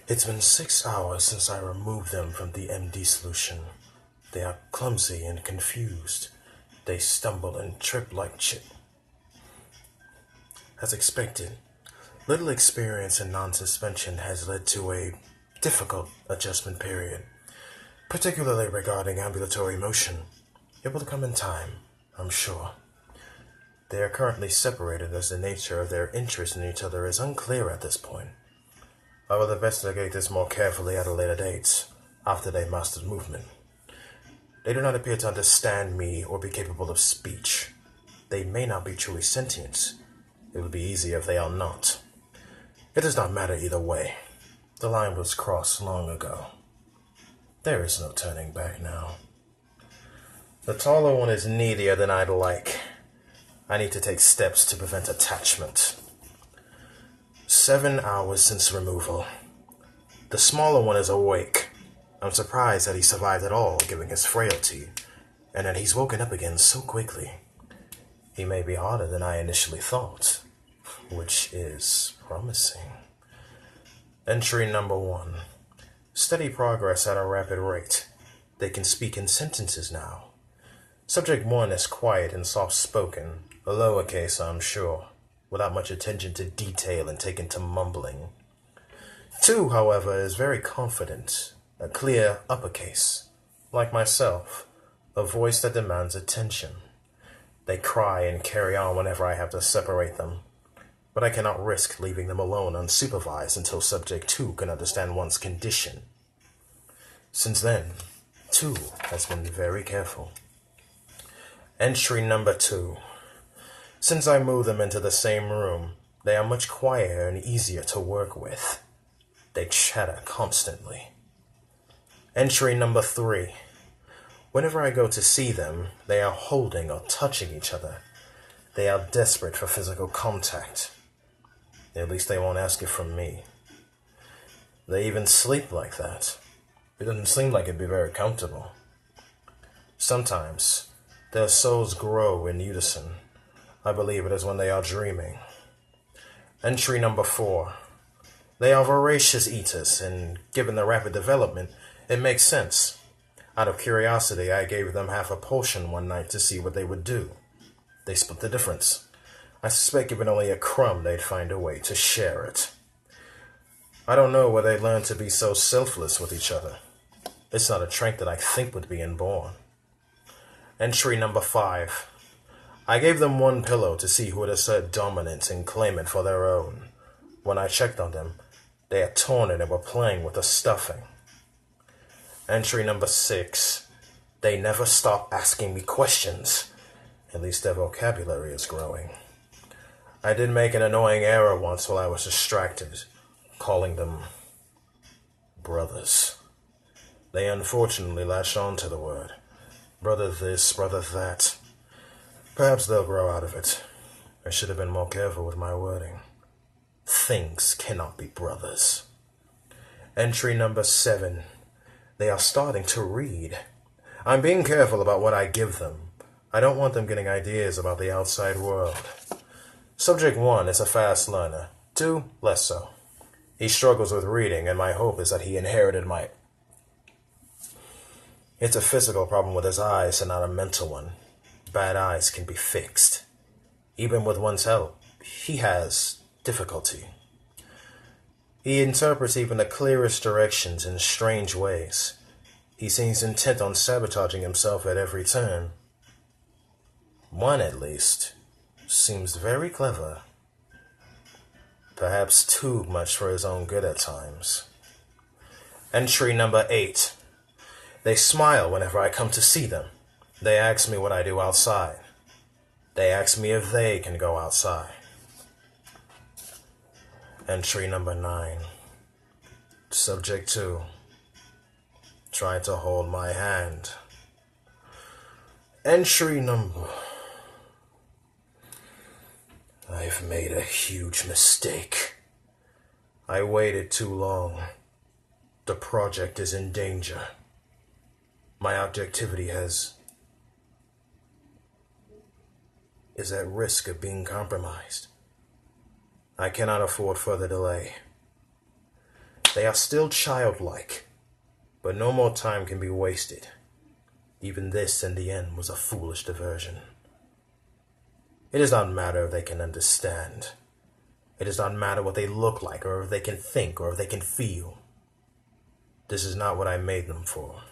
It's been 6 hours since I removed them from the MD solution. They are clumsy and confused. They stumble and trip like As expected, little experience in non-suspension has led to a difficult adjustment period, particularly regarding ambulatory motion. It will come in time, I'm sure. They are currently separated as the nature of their interest in each other is unclear at this point. I will investigate this more carefully at a later date, after they mastered movement. They do not appear to understand me or be capable of speech. They may not be truly sentient. It would be easier if they are not. It does not matter either way. The line was crossed long ago. There is no turning back now. The taller one is needier than I'd like. I need to take steps to prevent attachment. 7 hours since removal. The smaller one is awake. I'm surprised that he survived at all, given his frailty, and that he's woken up again so quickly. He may be harder than I initially thought, which is promising. Entry number 1. Steady progress at a rapid rate. They can speak in sentences now. Subject 1 is quiet and soft-spoken, a lowercase, I'm sure, without much attention to detail and taken to mumbling. 2, however, is very confident, a clear uppercase. Like myself, a voice that demands attention. They cry and carry on whenever I have to separate them, but I cannot risk leaving them alone unsupervised until Subject 2 can understand one's condition. Since then, 2 has been very careful. Entry number 2. Since I moved them into the same room, they are much quieter and easier to work with. They chatter constantly. Entry number 3. Whenever I go to see them, they are holding or touching each other. They are desperate for physical contact. At least they won't ask it from me. They even sleep like that. It doesn't seem like it'd be very comfortable. Sometimes, their souls grow in unison. I believe it is when they are dreaming. Entry number 4. They are voracious eaters, and given their rapid development, it makes sense. Out of curiosity, I gave them half a portion one night to see what they would do. They split the difference. I suspect given only a crumb, they'd find a way to share it. I don't know where they learned to be so selfless with each other. It's not a trait that I think would be inborn. Entry number 5. I gave them one pillow to see who would assert dominance and claim it for their own. When I checked on them, they had torn it and were playing with the stuffing. Entry number 6. They never stop asking me questions. At least their vocabulary is growing. I did make an annoying error once while I was distracted, calling them brothers. They unfortunately latched on to the word. Brother this, brother that. Perhaps they'll grow out of it. I should have been more careful with my wording. Things cannot be brothers. Entry number 7. They are starting to read. I'm being careful about what I give them. I don't want them getting ideas about the outside world. Subject 1 is a fast learner. 2, less so. He struggles with reading, and my hope is that he inherited my... It's a physical problem with his eyes and not a mental one. Bad eyes can be fixed. Even with one's help, he has difficulty. He interprets even the clearest directions in strange ways. He seems intent on sabotaging himself at every turn. One, at least, seems very clever. Perhaps too much for his own good at times. Entry number 8. They smile whenever I come to see them. They ask me what I do outside. They ask me if they can go outside. Entry number 9. Subject 2. Try to hold my hand. Entry number... I've made a huge mistake. I waited too long. The project is in danger. My objectivity is at risk of being compromised. I cannot afford further delay. They are still childlike, but no more time can be wasted. Even this, in the end, was a foolish diversion. It does not matter if they can understand. It does not matter what they look like, or if they can think, or if they can feel. This is not what I made them for.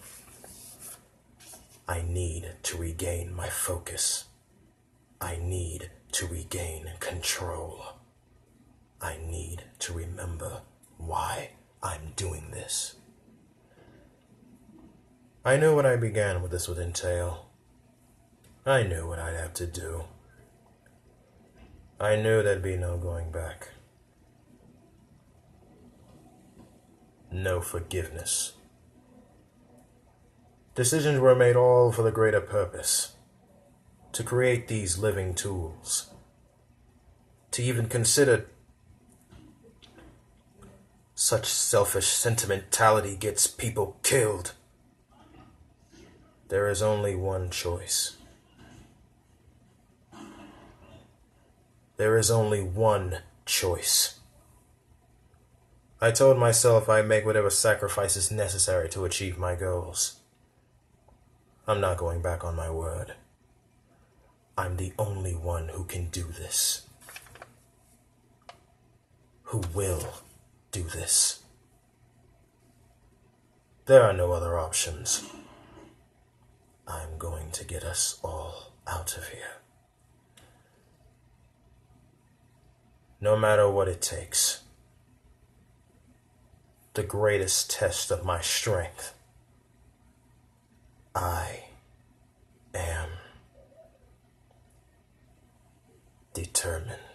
I need to regain my focus. I need to regain control. I need to remember why I'm doing this. I knew when I began what this would entail. I knew what I'd have to do. I knew there'd be no going back. No forgiveness. Decisions were made all for the greater purpose. To create these living tools. To even consider such selfish sentimentality gets people killed. There is only one choice. There is only one choice. I told myself I'd make whatever sacrifices necessary to achieve my goals. I'm not going back on my word. I'm the only one who can do this. Who will do this. There are no other options. I'm going to get us all out of here. No matter what it takes. The greatest test of my strength. I am determined.